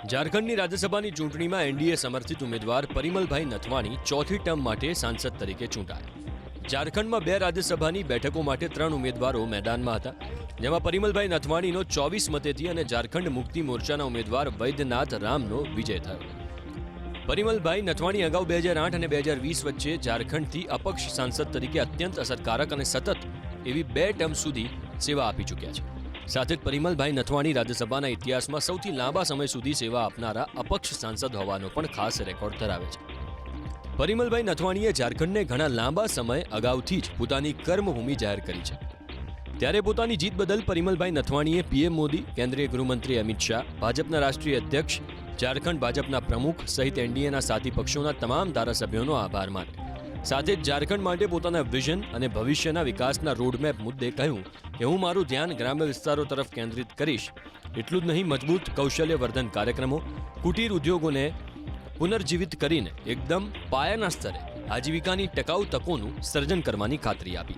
ઝારખંડની રાજ્યસભાની ચૂંટણીમાં એનડીએ સમર્થિત ઉમેદવાર પરિમલભાઈ નથવાણી ચોથી ટર્મ માટે સાંસદ તરીકે ચૂંટાયા। ઝારખંડમાં 2 રાજ્યસભાની બેઠકો માટે 3 ઉમેદવારો મેદાનમાં હતા, જેમાં પરિમલભાઈ નથવાણીનો 24 મતેથી અને ઝારખંડ મુક્તિ મોરચાના ઉમેદવાર વૈદ્યનાથ રામનો વિજય થયો। પરિમલભાઈ નથવાણી અગાઉ 2008 અને 2020 વચ્ચે ઝારખંડથી અપક્ષ સાંસદ તરીકે અત્યંત અસરકારક અને સતત એવી 2 ટર્મ સુધી સેવા આપી ચૂક્યા છે। સાથે જ પરિમલભાઈ નથવાણી રાજ્યસભાના ઇતિહાસમાં સૌથી લાંબા સમય સુધી સેવા આપનારા અપક્ષ સાંસદ હોવાનો પણ ખાસ રેકોર્ડ ધરાવે છે। પરિમલભાઈ નથવાણીએ ઝારખંડને ઘણા લાંબા સમય અગાઉથી જ પોતાની કર્મભૂમિ જાહેર કરી છે। ત્યારે પોતાની જીત બદલ પરિમલભાઈ નથવાણીએ પીએમ મોદી, કેન્દ્રીય ગૃહમંત્રી અમિત શાહ, ભાજપના રાષ્ટ્રીય અધ્યક્ષ, ઝારખંડ ભાજપના પ્રમુખ સહિત એનડીએના સાથી પક્ષોના તમામ ધારાસભ્યોનો આભાર માન્યો। સાથે જ ઝારખંડ માટે પોતાના વિઝન અને ભવિષ્યના વિકાસના રોડમેપ મુદ્દે કહ્યું કે હું મારું ધ્યાન ગ્રામ્ય વિસ્તારો તરફ કેન્દ્રિત કરીશ। એટલું જ નહીં, મજબૂત કૌશલ્યવર્ધન કાર્યક્રમો, કુટીર ઉદ્યોગોને પુનર્જીવિત કરીને એકદમ પાયાના સ્તરે આજીવિકાની ટકાઉ તકોનું સર્જન કરવાની ખાતરી આપી।